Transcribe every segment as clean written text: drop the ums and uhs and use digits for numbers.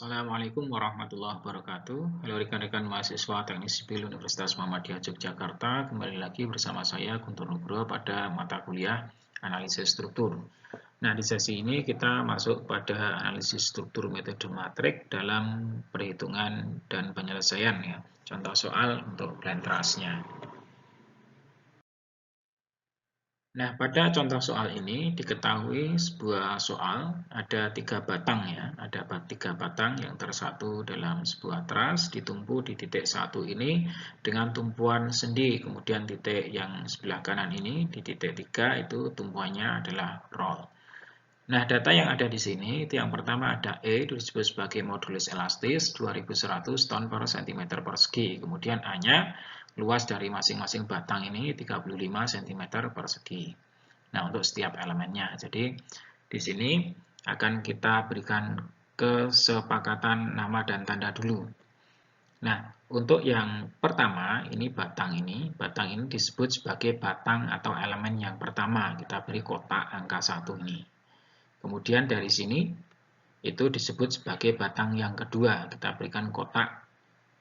Assalamualaikum warahmatullahi wabarakatuh. Halo rekan-rekan mahasiswa Teknik Sipil Universitas Muhammadiyah Yogyakarta. Kembali lagi bersama saya Guntur Nugroho pada mata kuliah analisis struktur. Nah, di sesi ini kita masuk pada analisis struktur metode matrik dalam perhitungan dan penyelesaian ya. Contoh soal untuk blend trust-nya. Nah, pada contoh soal ini diketahui sebuah soal ada 3 batang ya, ada 3 batang yang tersatu dalam sebuah truss ditumpu di titik 1 ini dengan tumpuan sendi, kemudian titik yang sebelah kanan ini di titik 3 itu tumpuannya adalah roll. Nah, data yang ada di sini itu yang pertama ada E, itu disebut sebagai modulus elastis 2100 ton per cm persegi. Kemudian A-nya luas dari masing-masing batang ini 35 cm persegi. Nah, untuk setiap elemennya. Jadi, di sini akan kita berikan kesepakatan nama dan tanda dulu. Nah, untuk yang pertama, ini batang ini disebut sebagai batang atau elemen yang pertama. Kita beri kotak angka 1 ini. Kemudian dari sini itu disebut sebagai batang yang kedua. Kita berikan kotak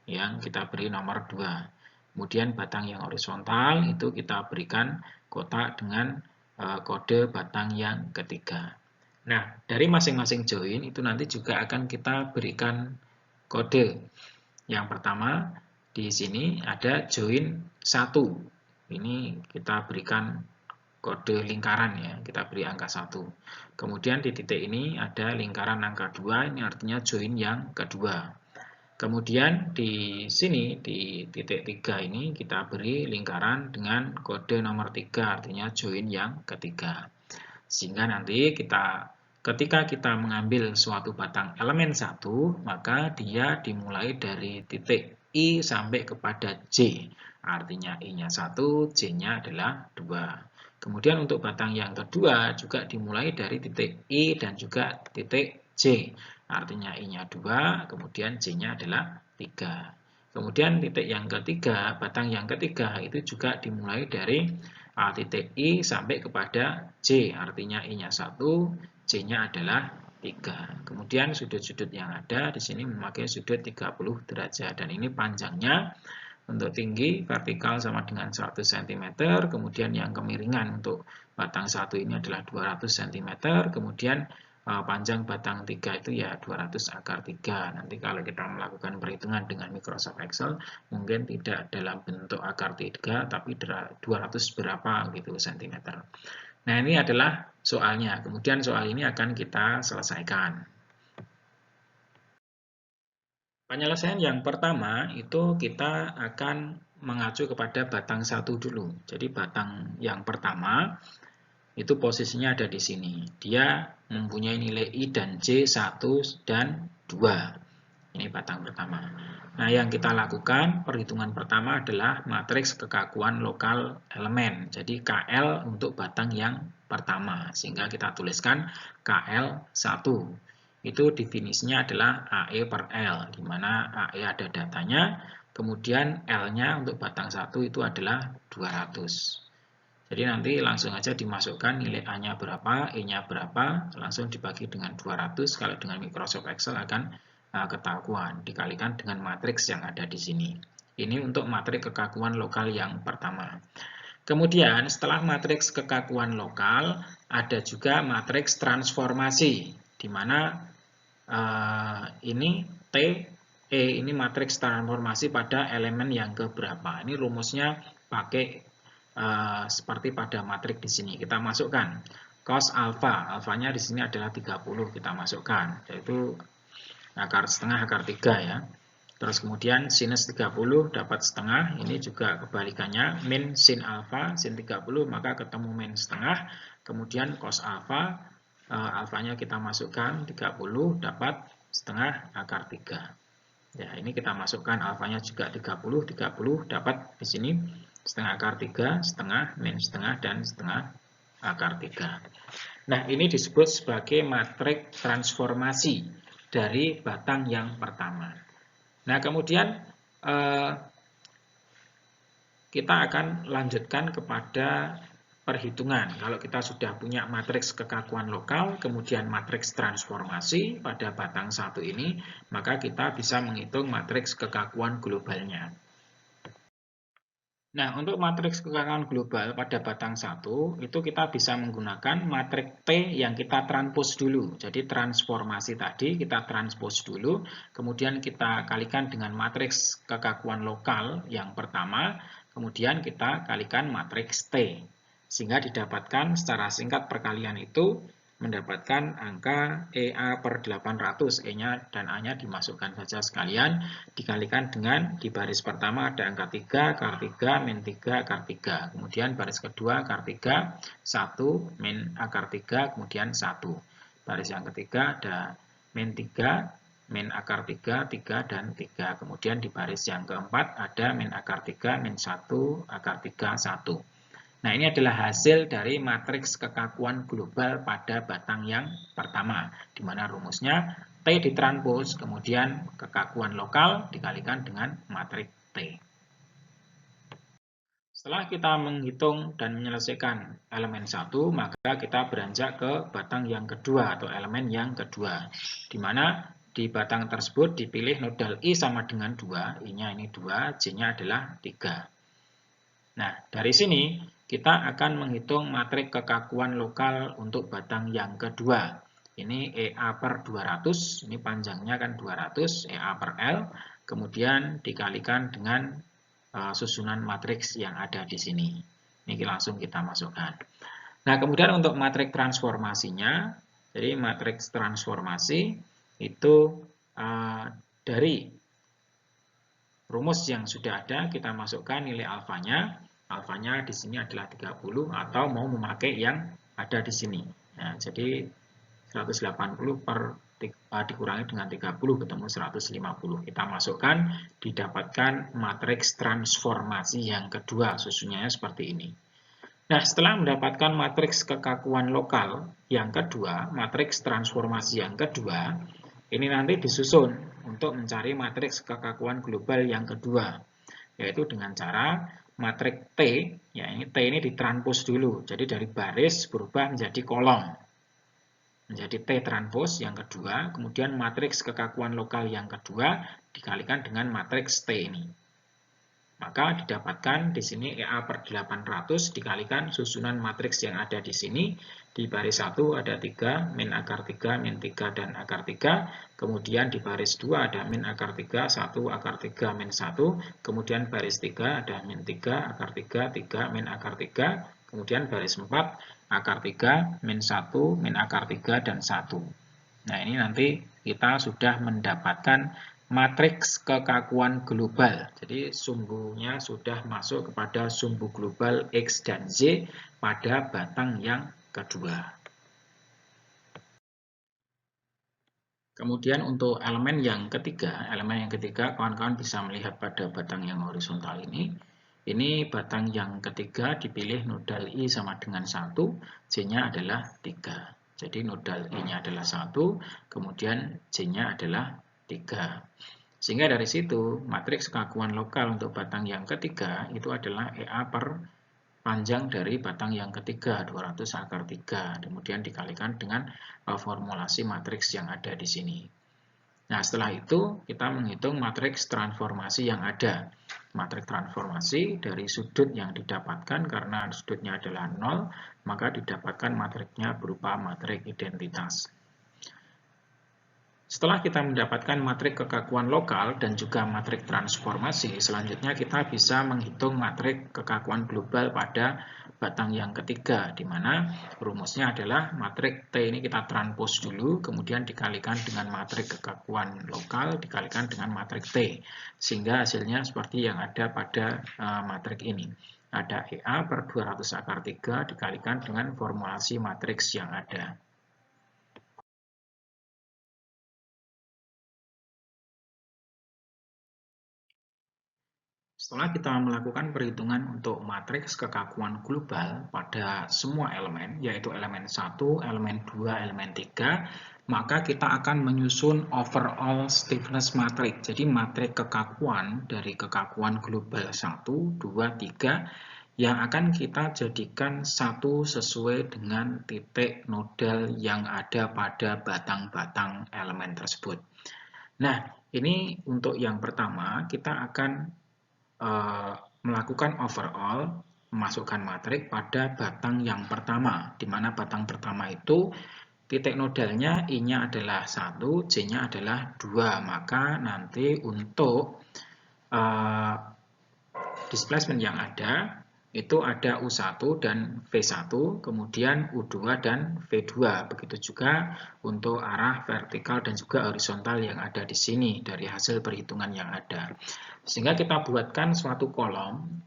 yang kita beri nomor 2. Kemudian batang yang horizontal itu kita berikan kotak dengan kode batang yang ketiga. Nah, dari masing-masing join itu nanti juga akan kita berikan kode. Yang pertama di sini ada join 1. Ini kita berikan kode lingkaran ya, kita beri angka 1. Kemudian di titik ini ada lingkaran angka 2, ini artinya join yang kedua. Kemudian di sini di titik 3 ini kita beri lingkaran dengan kode nomor 3, artinya join yang ketiga. Sehingga nanti ketika kita mengambil suatu batang elemen 1, maka dia dimulai dari titik I sampai kepada J. Artinya I-nya 1, J-nya adalah 2. Kemudian untuk batang yang kedua juga dimulai dari titik I dan juga titik J. Artinya I-nya 2, kemudian J-nya adalah 3. Kemudian titik yang ketiga, batang yang ketiga itu juga dimulai dari titik I sampai kepada J. Artinya I-nya 1, J-nya adalah 3. Kemudian sudut-sudut yang ada di sini memakai sudut 30 derajat. Dan ini panjangnya untuk tinggi vertikal sama dengan 100 cm, kemudian yang kemiringan untuk batang 1 ini adalah 200 cm, kemudian panjang batang 3 itu ya 200 akar 3. Nanti kalau kita melakukan perhitungan dengan Microsoft Excel, mungkin tidak dalam bentuk akar 3, tapi 200 berapa gitu cm. Nah, ini adalah soalnya. Kemudian soal ini akan kita selesaikan. Penyelesaian yang pertama itu kita akan mengacu kepada batang 1 dulu. Jadi batang yang pertama itu posisinya ada di sini. Dia mempunyai nilai I dan J 1 dan 2. Ini batang pertama. Nah, yang kita lakukan perhitungan pertama adalah matriks kekakuan lokal elemen. Jadi KL untuk batang yang pertama. Sehingga kita tuliskan KL 1. Itu definisinya adalah AE per L, di mana AE ada datanya, kemudian L-nya untuk batang 1 itu adalah 200. Jadi nanti langsung aja dimasukkan nilai A-nya berapa, E-nya berapa, langsung dibagi dengan 200, kalau dengan Microsoft Excel akan ketahuan, dikalikan dengan matriks yang ada di sini. Ini untuk matriks kekakuan lokal yang pertama. Kemudian setelah matriks kekakuan lokal, ada juga matriks transformasi, di mana ini T, E ini matriks transformasi pada elemen yang keberapa. Ini rumusnya pakai seperti pada matriks di sini. Kita masukkan cos alfa, alfanya di sini adalah 30, kita masukkan, yaitu akar setengah akar 3 ya. Terus kemudian sinus 30 dapat setengah, ini juga kebalikannya, min sin alfa, sin 30, maka ketemu min setengah, kemudian cos alfa, alfanya kita masukkan 30, dapat setengah akar 3. Ya, ini kita masukkan alfanya juga 30, 30 dapat di sini setengah akar 3, setengah, min setengah, dan setengah akar 3. Nah, ini disebut sebagai matriks transformasi dari batang yang pertama. Nah, kemudian kita akan lanjutkan kepada perhitungan. Kalau kita sudah punya matriks kekakuan lokal, kemudian matriks transformasi pada batang satu ini, maka kita bisa menghitung matriks kekakuan globalnya. Nah, untuk matriks kekakuan global pada batang satu, itu kita bisa menggunakan matriks T yang kita transpose dulu. Jadi transformasi tadi kita transpose dulu, kemudian kita kalikan dengan matriks kekakuan lokal yang pertama, kemudian kita kalikan matriks T. Sehingga didapatkan secara singkat perkalian itu mendapatkan angka EA per 800, E-nya dan A-nya dimasukkan saja sekalian, dikalikan dengan di baris pertama ada angka 3, akar 3, min 3, akar 3. Kemudian baris kedua akar 3, 1, min akar 3, kemudian 1. Baris yang ketiga ada min 3, min akar 3, 3, dan 3. Kemudian di baris yang keempat ada min akar 3, min 1, akar 3, 1. Nah, ini adalah hasil dari matriks kekakuan global pada batang yang pertama, di mana rumusnya T ditranspos, kemudian kekakuan lokal dikalikan dengan matriks T. Setelah kita menghitung dan menyelesaikan elemen 1, maka kita beranjak ke batang yang kedua atau elemen yang kedua, di mana di batang tersebut dipilih nodal I sama dengan 2, I-nya ini 2, J-nya adalah 3. Nah, dari sini kita akan menghitung matriks kekakuan lokal untuk batang yang kedua. Ini EA per 200, ini panjangnya kan 200, EA per L, kemudian dikalikan dengan susunan matriks yang ada di sini. Ini langsung kita masukkan. Nah, kemudian untuk matriks transformasinya, jadi matriks transformasi itu dari rumus yang sudah ada, kita masukkan nilai alfanya. Alfanya di sini adalah 30 atau mau memakai yang ada di sini. Nah, jadi 180 per dikurangi dengan 30 ketemu 150. Kita masukkan, didapatkan matriks transformasi yang kedua, susunannya seperti ini. Nah, setelah mendapatkan matriks kekakuan lokal yang kedua, matriks transformasi yang kedua, ini nanti disusun untuk mencari matriks kekakuan global yang kedua, yaitu dengan cara matriks T, ya ini T ini ditranspos dulu, jadi dari baris berubah menjadi kolom, menjadi T transpos yang kedua, kemudian matriks kekakuan lokal yang kedua dikalikan dengan matriks T ini. Maka didapatkan di sini EA per 800 dikalikan susunan matriks yang ada di sini. Di baris 1 ada 3, min akar 3, min 3, dan akar 3. Kemudian di baris 2 ada min akar 3, 1, akar 3, min 1. Kemudian baris 3 ada min 3, akar 3, 3, min akar 3. Kemudian baris 4, akar 3, min 1, min akar 3, dan 1. Nah, ini nanti kita sudah mendapatkan matriks kekakuan global. Jadi sumbunya sudah masuk kepada sumbu global X dan Z pada batang yang kedua. Kemudian untuk elemen yang ketiga, kawan-kawan bisa melihat pada batang yang horizontal ini. Ini batang yang ketiga dipilih nodal I sama dengan 1, J-nya adalah 3. Jadi nodal I-nya adalah 1, kemudian J-nya adalah 3. Sehingga dari situ, matriks kekakuan lokal untuk batang yang ketiga itu adalah EA per panjang dari batang yang ketiga, 200 akar 3. Kemudian dikalikan dengan formulasi matriks yang ada di sini. Nah, setelah itu kita menghitung matriks transformasi yang ada. Matriks transformasi dari sudut yang didapatkan karena sudutnya adalah 0, maka didapatkan matriksnya berupa matriks identitas. Setelah kita mendapatkan matriks kekakuan lokal dan juga matriks transformasi, selanjutnya kita bisa menghitung matriks kekakuan global pada batang yang ketiga, di mana rumusnya adalah matriks T ini kita transpose dulu, kemudian dikalikan dengan matriks kekakuan lokal, dikalikan dengan matriks T, sehingga hasilnya seperti yang ada pada matriks ini. Ada EA per 200 akar 3 dikalikan dengan formulasi matriks yang ada. Setelah kita melakukan perhitungan untuk matriks kekakuan global pada semua elemen, yaitu elemen 1, elemen 2, elemen 3, maka kita akan menyusun overall stiffness matrix. Jadi matriks kekakuan dari kekakuan global 1, 2, 3 yang akan kita jadikan satu sesuai dengan titik nodal yang ada pada batang-batang elemen tersebut. Nah, ini untuk yang pertama kita akan melakukan overall, memasukkan matrik pada batang yang pertama, di mana batang pertama itu titik nodalnya I-nya adalah 1, J-nya adalah 2. Maka nanti untuk displacement yang ada itu ada U1 dan V1, kemudian U2 dan V2. Begitu juga untuk arah vertikal dan juga horizontal yang ada di sini dari hasil perhitungan yang ada. Sehingga kita buatkan suatu kolom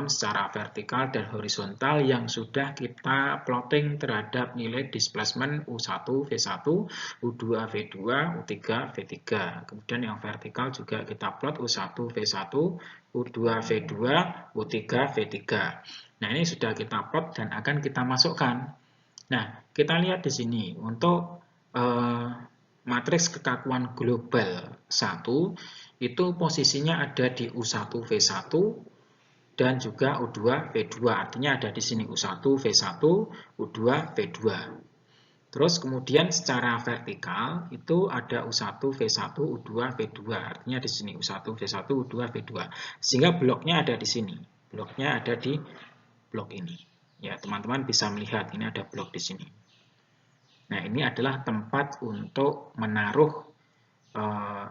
secara vertikal dan horizontal yang sudah kita plotting terhadap nilai displacement U1 V1, U2 V2, U3 V3. Kemudian yang vertikal juga kita plot U1 V1, U2 V2, U3 V3. Nah, ini sudah kita plot dan akan kita masukkan. Nah, kita lihat di sini untuk matriks kekakuan global 1 itu posisinya ada di U1 V1 dan juga U2 V2. Artinya ada di sini U1 V1, U2 V2. Terus kemudian secara vertikal itu ada U1 V1, U2 V2. Artinya di sini U1 V1, U2 V2. Sehingga bloknya ada di sini. Bloknya ada di blok ini. Ya, teman-teman bisa melihat ini ada blok di sini. Nah, ini adalah tempat untuk menaruh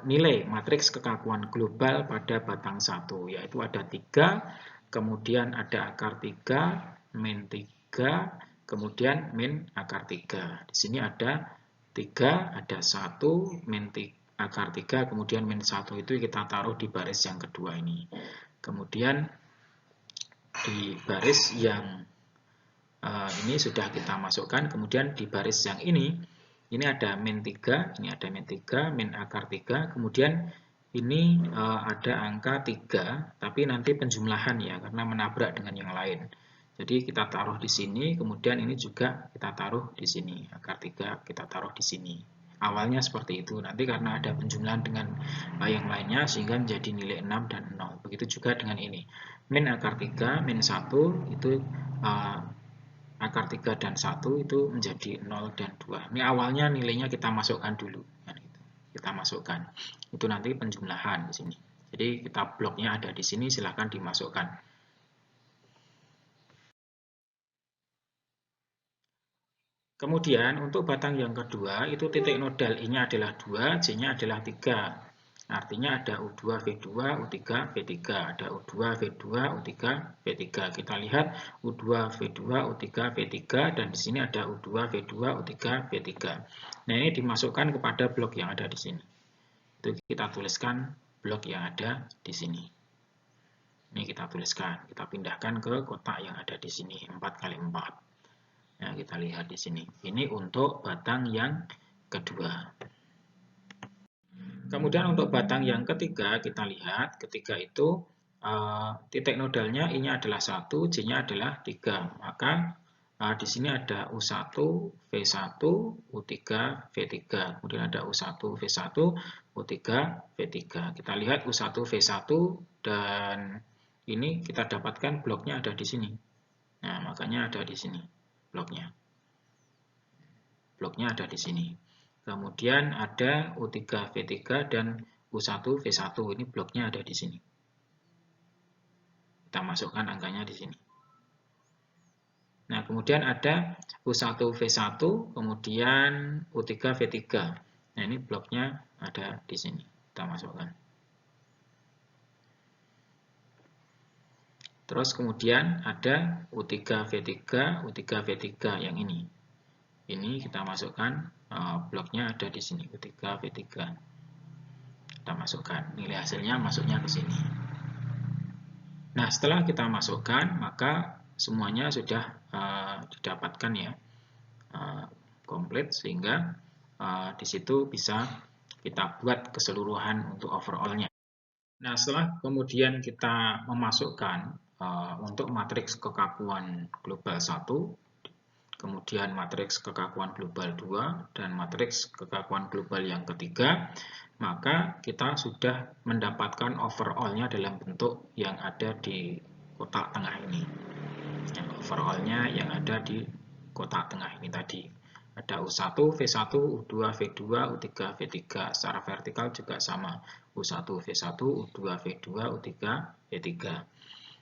nilai matriks kekakuan global pada batang 1, yaitu ada 3, kemudian ada akar 3, min 3, kemudian min akar 3. Di sini ada 3, ada 1, min 3, akar 3, kemudian min 1 itu kita taruh di baris yang kedua ini. Kemudian di baris yang ini sudah kita masukkan, kemudian di baris yang ini ada min 3, ini ada min 3, min akar 3, kemudian ini ada angka 3, tapi nanti penjumlahan ya, karena menabrak dengan yang lain. Jadi kita taruh di sini, kemudian ini juga kita taruh di sini, akar 3 kita taruh di sini. Awalnya seperti itu, nanti karena ada penjumlahan dengan yang lainnya sehingga menjadi nilai 6 dan 0. Begitu juga dengan ini. Min akar 3, min 1 itu akar 3 dan 1 itu menjadi 0 dan 2. Ini awalnya nilainya kita masukkan dulu. Kita masukkan. Itu nanti penjumlahan di sini. Jadi kita bloknya ada di sini, silahkan dimasukkan. Kemudian untuk batang yang kedua, itu titik nodal I-nya adalah 2, J-nya adalah 3. Artinya ada U2 V2, U3 V3, ada U2 V2, U3 V3. Kita lihat U2 V2, U3 V3 dan di sini ada U2 V2, U3 V3. Nah, ini dimasukkan kepada blok yang ada di sini. Itu kita tuliskan blok yang ada di sini. Ini kita tuliskan, kita pindahkan ke kotak yang ada di sini 4x4. Nah, kita lihat di sini. Ini untuk batang yang kedua. Kemudian untuk batang yang ketiga, kita lihat ketika itu titik nodalnya I-nya adalah 1, J-nya adalah 3. Maka di sini ada U1, V1, U3, V3. Kemudian ada U1, V1, U3, V3. Kita lihat U1, V1 dan ini kita dapatkan bloknya ada di sini. Nah, makanya ada di sini bloknya. Bloknya ada di sini. Kemudian ada U3 V3 dan U1 V1. Ini bloknya ada di sini. Kita masukkan angkanya di sini. Nah, kemudian ada U1 V1, kemudian U3 V3. Nah, ini bloknya ada di sini. Kita masukkan. Terus kemudian ada U3 V3, U3 V3 yang ini. Ini kita masukkan, bloknya ada di sini, U3 V3. Kita masukkan, nilai hasilnya masuknya ke sini. Nah, setelah kita masukkan, maka semuanya sudah didapatkan ya, komplit, sehingga di situ bisa kita buat keseluruhan untuk overall-nya. Nah, setelah kemudian kita memasukkan untuk matriks kekakuan global 1, kemudian matriks kekakuan global 2, dan matriks kekakuan global yang ketiga, maka kita sudah mendapatkan overall-nya dalam bentuk yang ada di kotak tengah ini. Yang overall-nya yang ada di kotak tengah ini tadi. Ada U1, V1, U2, V2, U3, V3. Secara vertikal juga sama. U1, V1, U2, V2, U3, V3.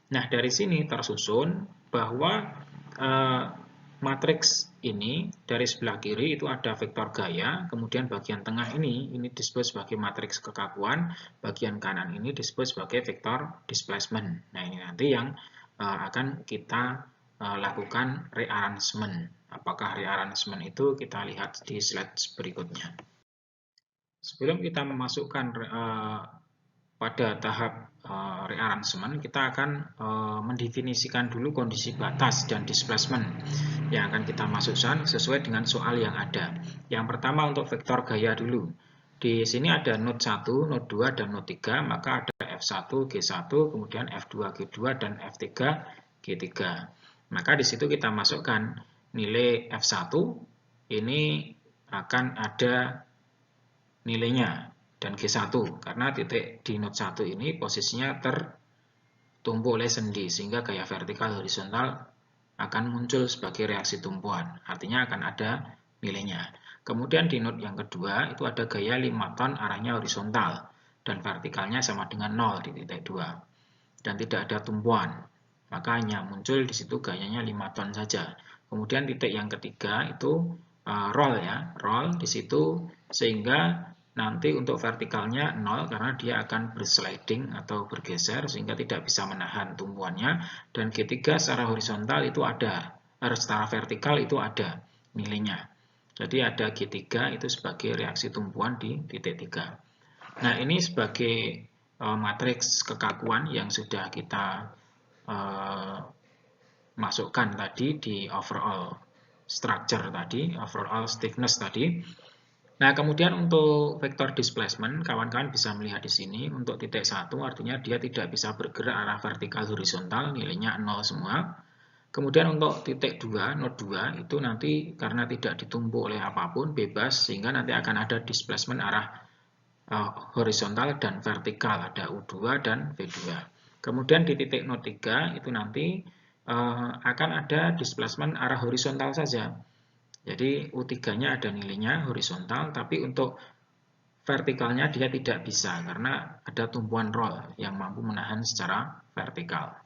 Nah, dari sini tersusun bahwa matriks ini dari sebelah kiri itu ada vektor gaya, kemudian bagian tengah ini disebut sebagai matriks kekakuan, bagian kanan ini disebut sebagai vektor displacement. Nah, ini nanti yang akan kita lakukan rearrangement. Apakah rearrangement itu kita lihat di slide berikutnya. Sebelum kita memasukkan pada tahap rearrangement, kita akan mendefinisikan dulu kondisi batas dan displacement yang akan kita masukkan sesuai dengan soal yang ada. Yang pertama untuk vektor gaya dulu. Di sini ada node 1, node 2, dan node 3, maka ada F1, G1, kemudian F2, G2, dan F3, G3. Maka di situ kita masukkan nilai F1, ini akan ada nilainya, dan G1, karena titik di node 1 ini posisinya tertumpu oleh sendi, sehingga gaya vertikal horizontal akan muncul sebagai reaksi tumpuan, artinya akan ada nilainya. Kemudian di node yang kedua itu ada gaya 5 ton arahnya horizontal, dan vertikalnya sama dengan 0 di titik 2, dan tidak ada tumpuan, maka hanya muncul di situ gayanya 5 ton saja. Kemudian titik yang ketiga itu roll ya, roll di situ, sehingga nanti untuk vertikalnya 0 karena dia akan bersliding atau bergeser sehingga tidak bisa menahan tumpuannya, dan G3 secara horizontal itu ada, secara vertikal itu ada nilainya. Jadi ada G3 itu sebagai reaksi tumpuan di titik 3. Nah, ini sebagai matriks kekakuan yang sudah kita masukkan tadi di overall structure tadi, overall stiffness tadi. Nah, kemudian untuk vektor displacement, kawan-kawan bisa melihat di sini, untuk titik 1 artinya dia tidak bisa bergerak arah vertikal horizontal, nilainya 0 semua. Kemudian untuk titik 2, node 2, itu nanti karena tidak ditumpuk oleh apapun, bebas, sehingga nanti akan ada displacement arah horizontal dan vertikal, ada U2 dan V2. Kemudian di titik node 3, itu nanti akan ada displacement arah horizontal saja. Jadi U3-nya ada nilainya horizontal, tapi untuk vertikalnya dia tidak bisa karena ada tumpuan roll yang mampu menahan secara vertikal.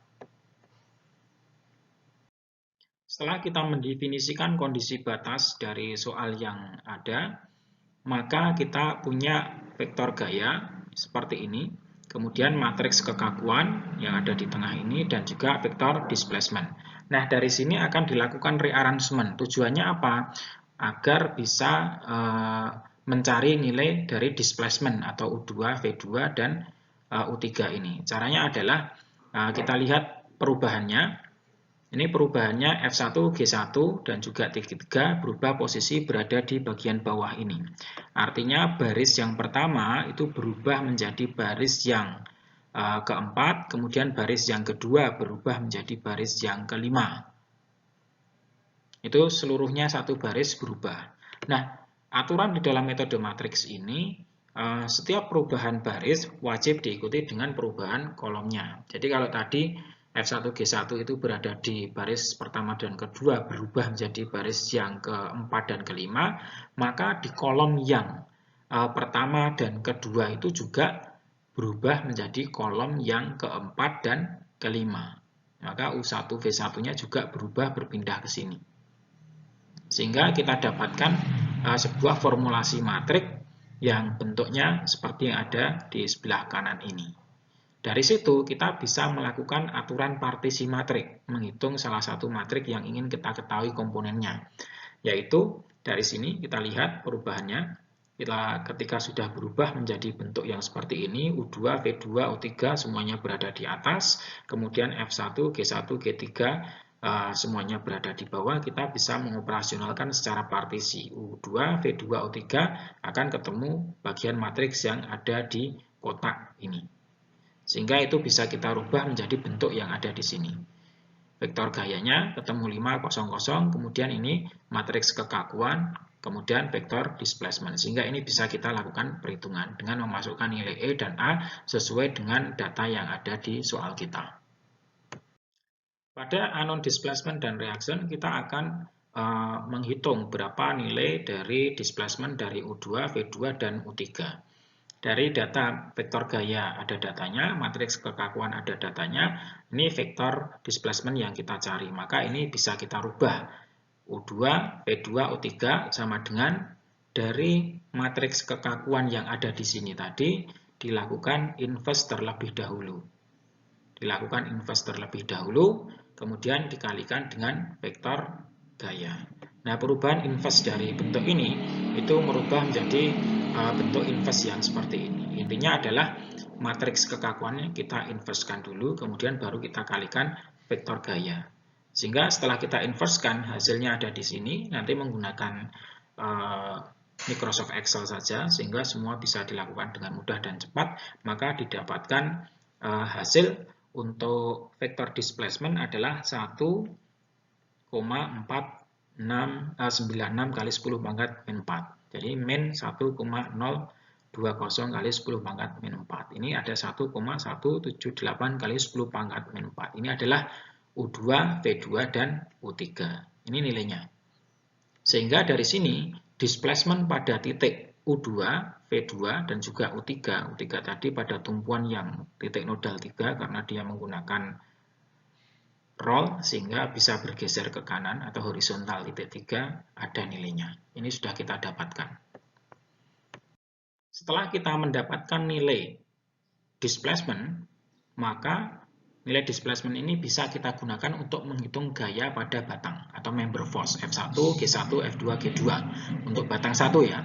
Setelah kita mendefinisikan kondisi batas dari soal yang ada, maka kita punya vektor gaya seperti ini, kemudian matriks kekakuan yang ada di tengah ini, dan juga vektor displacement. Nah, dari sini akan dilakukan rearrangement. Tujuannya apa? Agar bisa mencari nilai dari displacement atau U2, V2, dan U3 ini. Caranya adalah kita lihat perubahannya. Ini perubahannya F1, G1, dan juga T3 berubah posisi berada di bagian bawah ini. Artinya baris yang pertama itu berubah menjadi baris yang keempat, kemudian baris yang kedua berubah menjadi baris yang kelima. Itu seluruhnya satu baris berubah. Nah, aturan di dalam metode matriks ini, setiap perubahan baris wajib diikuti dengan perubahan kolomnya. Jadi kalau tadi F1, G1 itu berada di baris pertama dan kedua berubah menjadi baris yang keempat dan kelima, maka di kolom yang pertama dan kedua itu juga berubah menjadi kolom yang keempat dan kelima. Maka U1, V1-nya juga berubah berpindah ke sini. Sehingga kita dapatkan sebuah formulasi matrik yang bentuknya seperti yang ada di sebelah kanan ini. Dari situ kita bisa melakukan aturan partisi matrik, menghitung salah satu matrik yang ingin kita ketahui komponennya. Yaitu dari sini kita lihat perubahannya. Ketika sudah berubah menjadi bentuk yang seperti ini, U2, V2, U3 semuanya berada di atas, kemudian F1, G1, G3 semuanya berada di bawah, kita bisa mengoperasionalkan secara partisi. U2, V2, U3 akan ketemu bagian matriks yang ada di kotak ini. Sehingga itu bisa kita rubah menjadi bentuk yang ada di sini. Vektor gayanya ketemu 5, 0, 0, kemudian ini matriks kekakuan, kemudian vektor displacement. Sehingga ini bisa kita lakukan perhitungan dengan memasukkan nilai E dan A sesuai dengan data yang ada di soal kita. Pada unknown displacement dan reaction kita akan menghitung berapa nilai dari displacement dari U2, V2, dan U3. Dari data vektor gaya ada datanya, matriks kekakuan ada datanya, ini vektor displacement yang kita cari. Maka ini bisa kita rubah. U2, V2, U3 sama dengan dari matriks kekakuan yang ada di sini tadi dilakukan inverse terlebih dahulu. Dilakukan inverse terlebih dahulu, kemudian dikalikan dengan vektor gaya. Nah, perubahan inverse dari bentuk ini itu merubah menjadi bentuk inverse yang seperti ini. Intinya adalah matriks kekakuannya kita inversekan dulu, kemudian baru kita kalikan vektor gaya. Sehingga setelah kita inversekan, hasilnya ada di sini, nanti menggunakan Microsoft Excel saja, sehingga semua bisa dilakukan dengan mudah dan cepat, maka didapatkan hasil untuk vektor displacement adalah 1,4696 kali 10 pangkat min 4. Jadi min 1,020 kali 10 pangkat min 4. Ini ada 1,178 kali 10 pangkat min 4. Ini adalah U2, V2, dan U3. Ini nilainya. Sehingga dari sini displacement pada titik U2, V2, dan juga U3. U3 tadi pada tumpuan yang titik nodal 3 karena dia menggunakan roll sehingga bisa bergeser ke kanan atau horizontal titik 3 ada nilainya. Ini sudah kita dapatkan. Setelah kita mendapatkan nilai displacement, maka nilai displacement ini bisa kita gunakan untuk menghitung gaya pada batang atau member force F1, G1, F2, G2 untuk batang 1 ya.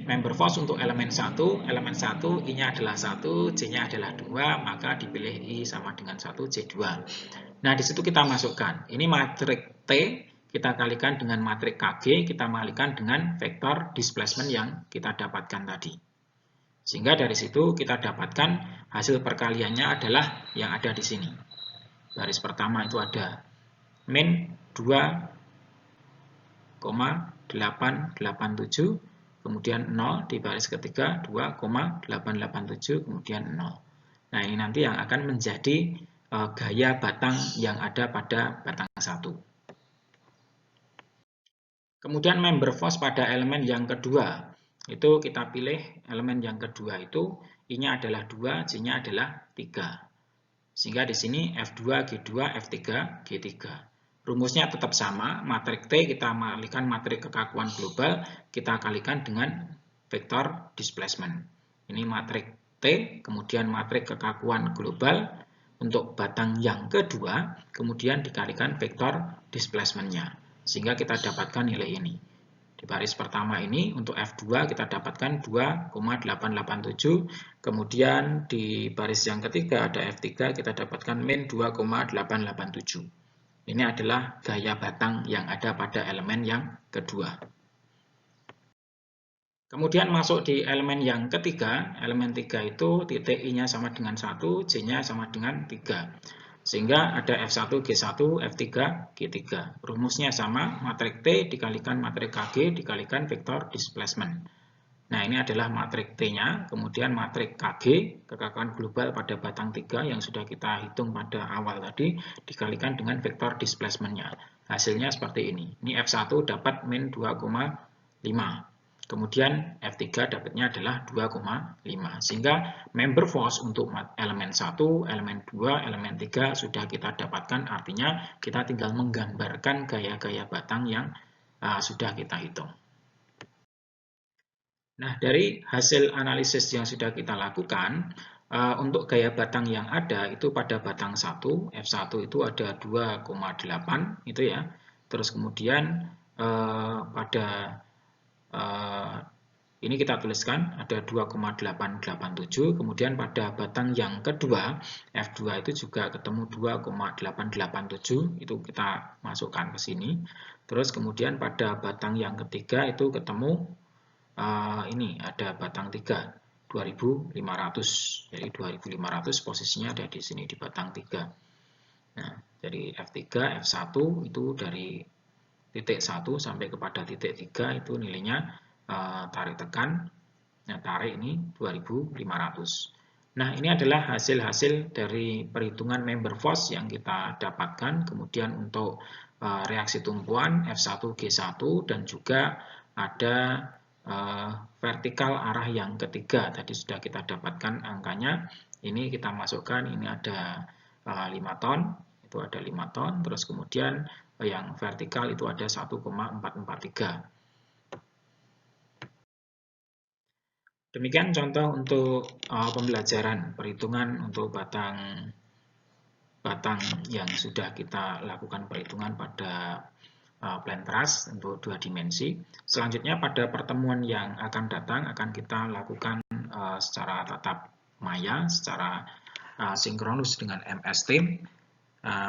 Member force untuk elemen 1, I-nya adalah 1, J-nya adalah 2, maka dipilih I sama dengan 1, J2. Nah, di situ kita masukkan. Ini matrik T, kita kalikan dengan matrik KG, kita kalikan dengan vektor displacement yang kita dapatkan tadi. Sehingga dari situ kita dapatkan hasil perkaliannya adalah yang ada di sini. Baris pertama itu ada min 2,887, kemudian 0 di baris ketiga 2,887, kemudian 0. Nah, ini nanti yang akan menjadi gaya batang yang ada pada batang 1. Kemudian member force pada elemen yang kedua. Itu kita pilih elemen yang kedua itu I-nya adalah 2, J-nya adalah 3. Sehingga di sini F2, G2, F3, G3. Rumusnya tetap sama, matrik T kita kalikan matrik kekakuan global, kita kalikan dengan vektor displacement. Ini matrik T, kemudian matrik kekakuan global untuk batang yang kedua, kemudian dikalikan vektor displacement-nya. Sehingga kita dapatkan nilai ini. Di baris pertama ini untuk F2 kita dapatkan 2,887, kemudian di baris yang ketiga ada F3 kita dapatkan min 2,887. Ini adalah gaya batang yang ada pada elemen yang kedua. Kemudian masuk di elemen yang ketiga, elemen 3 itu titik I-nya sama dengan 1, J-nya sama dengan 3. Sehingga ada F1, G1, F3, G3. Rumusnya sama, matrik T dikalikan matrik KG dikalikan vektor displacement. Nah, ini adalah matrik T-nya, kemudian matrik KG, kekakuan global pada batang 3 yang sudah kita hitung pada awal tadi, dikalikan dengan vektor displacement-nya. Hasilnya seperti ini. Ini F1 dapat min 2,5. Kemudian F3 dapatnya adalah 2,5. Sehingga member force untuk elemen 1, elemen 2, elemen 3 sudah kita dapatkan. Artinya kita tinggal menggambarkan gaya-gaya batang yang sudah kita hitung. Nah, dari hasil analisis yang sudah kita lakukan, untuk gaya batang yang ada itu pada batang 1, F1 itu ada 2,8 itu ya. Terus kemudian pada ini kita tuliskan ada 2,887, kemudian pada batang yang kedua F2 itu juga ketemu 2,887, itu kita masukkan ke sini. Terus kemudian pada batang yang ketiga itu ketemu ini ada batang 3 2500, jadi 2500 posisinya ada di sini di batang 3. Nah, dari F3, F1 itu dari titik 1 sampai kepada titik 3 itu nilainya tarik tekan, nah tarik ini 2500. Nah, ini adalah hasil-hasil dari perhitungan member force yang kita dapatkan. Kemudian untuk reaksi tumpuan F1G1 dan juga ada vertikal arah yang ketiga. Tadi sudah kita dapatkan angkanya. Ini kita masukkan, ini ada 5 ton, itu ada 5 ton. Terus kemudian yang vertikal itu ada 1,443. Demikian contoh untuk pembelajaran perhitungan untuk batang yang sudah kita lakukan perhitungan pada plan truss untuk 2 dimensi. Selanjutnya pada pertemuan yang akan datang akan kita lakukan secara tatap maya, secara sinkronus dengan MS Team.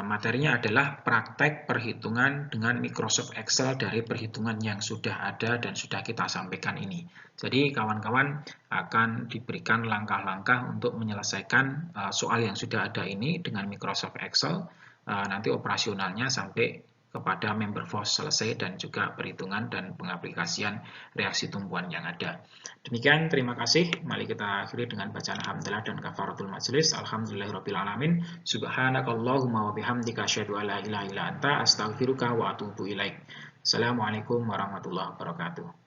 Materinya adalah praktek perhitungan dengan Microsoft Excel dari perhitungan yang sudah ada dan sudah kita sampaikan ini. Jadi kawan-kawan akan diberikan langkah-langkah untuk menyelesaikan soal yang sudah ada ini dengan Microsoft Excel. Nanti operasionalnya sampai kepada member force selesai dan juga perhitungan dan pengaplikasian reaksi tumpuan yang ada. Demikian, terima kasih. Mari kita akhiri dengan bacaan hamdalah dan kafaratul majelis. Alhamdulillahirabbil alamin. Subhanakallahumma wa bihamdika asyhadu an la ilaha illa anta astaghfiruka wa atubu ilaik. Assalamualaikum warahmatullahi wabarakatuh.